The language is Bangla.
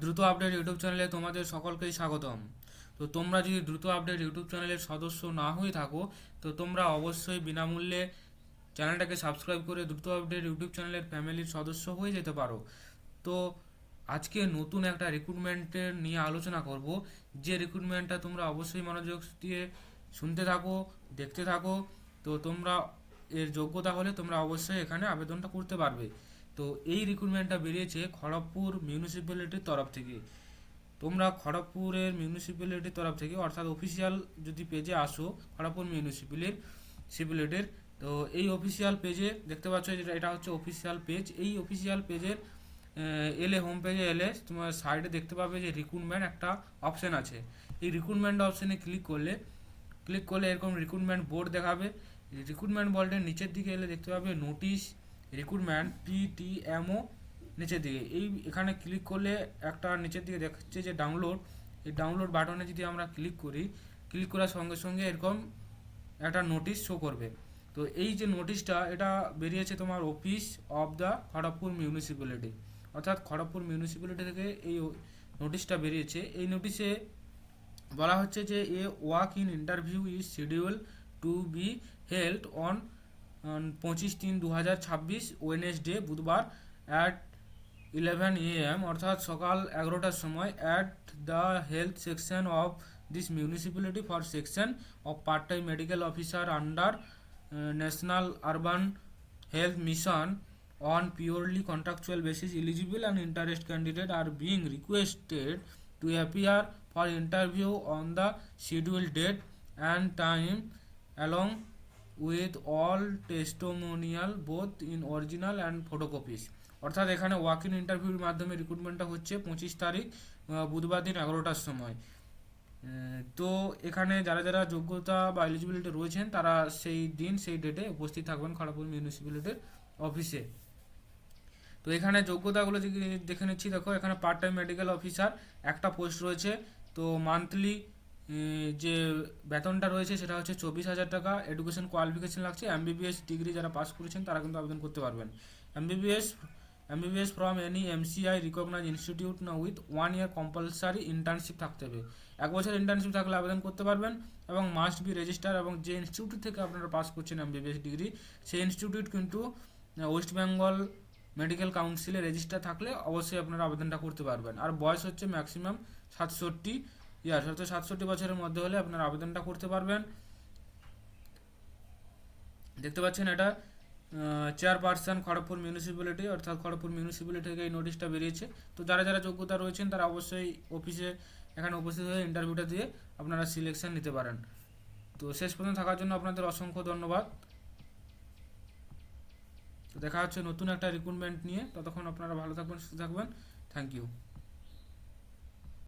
দ্রুত আপডেট ইউটিউব চ্যানেলে তোমাদের সকলকেই স্বাগতম। তো তোমরা যদি দ্রুত আপডেট ইউটিউব চ্যানেলের সদস্য না হয়ে থাকো, তো তোমরা অবশ্যই বিনামূল্যে চ্যানেলটাকে সাবস্ক্রাইব করে দ্রুত আপডেট ইউটিউব চ্যানেলের ফ্যামিলির সদস্য হয়ে যেতে পারো। তো আজকে নতুন একটা রিক্রুটমেন্টের নিয়ে আলোচনা করব, যে রিক্রুটমেন্টটা তোমরা অবশ্যই মনোযোগ দিয়ে শুনতে থাকো, দেখতে থাকো। তো তোমরা এর যোগ্যতা হলে তোমরা অবশ্যই এখানে আবেদনটা করতে পারবে। তো এই রিক্রুটমেন্টটা বেরিয়েছে খড়গপুর মিউনিসিপ্যালিটির তরফ থেকে। তোমরা খড়গপুরের মিউনিসিপ্যালিটির তরফ থেকে, অর্থাৎ অফিসিয়াল যদি পেজে আসো খড়গপুর মিউনিসিপ্যালিটির, তো এই অফিসিয়াল পেজে দেখতে পাচ্ছ, যেটা এটা হচ্ছে অফিসিয়াল পেজ। এই অফিসিয়াল পেজের এলে হোম পেজে এলে তোমার সাইডে দেখতে পাবে যে রিক্রুটমেন্ট একটা অপশান আছে। এই রিক্রুটমেন্ট অপশানে ক্লিক করলে এরকম রিক্রুটমেন্ট বোর্ড দেখাবে। রিক্রুটমেন্ট বোর্ডের নিচের দিকে এলে দেখতে পাবে নোটিশ রিক্রুটমেন্ট PTMO নিচের দিকে। এখানে ক্লিক করলে একটা নিচের দিকে দেখাচ্ছে যে ডাউনলোড। এই ডাউনলোড বাটনে যদি আমরা ক্লিক করার সঙ্গে সঙ্গে এরকম একটা নোটিশ শো করবে। তো এই যে নোটিশটা, এটা বেরিয়েছে তোমার office of the Kharagpur municipality, অর্থাৎ খড়গপুর মিউনিসিপ্যালিটি থেকে এই নোটিশটা বেরিয়েছে। এই নোটিশে বলা হচ্ছে যে walk in interview is schedule to be held on 25/3/2026 Wednesday, বুধবার অ্যাট 11 AM, অর্থাৎ সকাল 11টার সময়, at the health section of this municipality for section of part time medical officer under national urban health mission on purely contractual basis. Eligible and interested candidate are being requested to appear for interview on the scheduled date and time along with all testimonial both in original and photocopies. অর্থাৎ এখানে ওয়াক ইন ইন্টারভিউর মাধ্যমে রিক্রুটমেন্টটা হচ্ছে 25 তারিখ, বুধবার দিন 11টার সময়। তো এখানে যারা যারা যোগ্যতা বা এলিজিবিলিটি রয়েছেন তারা সেই দিন সেই ডেটে উপস্থিত থাকবেন খড়গপুর মিউনিসিপ্যালিটির অফিসে। তো এখানে যোগ্যতাগুলো দেখে নিচ্ছি। দেখো, এখানে পার্ট টাইম মেডিকেল অফিসার একটা পোস্ট রয়েছে। তো মান্থলি যে বেতনটা রয়েছে সেটা হচ্ছে 24,000 টাকা। এডুকেশন কোয়ালিফিকেশন লাগছে MBBS ডিগ্রি, যারা পাস করেছেন তারা কিন্তু আবেদন করতে পারবেন। MBBS from any MCI recognise institute না উইথ 1 ইয়ার কম্পালসারি ইন্টার্নশিপ থাকতে হবে। 1 বছর ইন্টার্নশিপ থাকলে আবেদন করতে পারবেন, এবং মাস্ট বি রেজিস্টার, এবং যে ইনস্টিটিউট থেকে আপনারা পাস করছেন MBBS ডিগ্রি, সেই ইনস্টিটিউট কিন্তু ওয়েস্ট বেঙ্গল মেডিকেল কাউন্সিলে রেজিস্টার থাকলে অবশ্যই আপনারা আবেদনটা করতে পারবেন। আর বয়স হচ্ছে ম্যাক্সিমাম 67 ইয়ার্স, অর্থাৎ 67 বছরের মধ্যে হলে আপনারা আবেদনটা করতে পারবেন। দেখতে পাচ্ছেন এটা চেয়ারপারসন খড়গপুর মিউনিসিপ্যালিটি, অর্থাৎ খড়গপুর মিউনিসিপ্যালিটি থেকে এই নোটিশটা বেরিয়েছে। তো যারা যারা যোগ্যতা রয়েছেন তারা অবশ্যই অফিসে এখানে উপস্থিত হয়ে ইন্টারভিউটা দিয়ে আপনারা সিলেকশন নিতে পারেন। তো শেষ পর্যন্ত থাকার জন্য আপনাদের অসংখ্য ধন্যবাদ। তো দেখা হচ্ছে নতুন একটা রিক্রুটমেন্ট নিয়ে। ততক্ষণ আপনারা ভালো থাকবেন, সুস্থ থাকবেন। Thank you.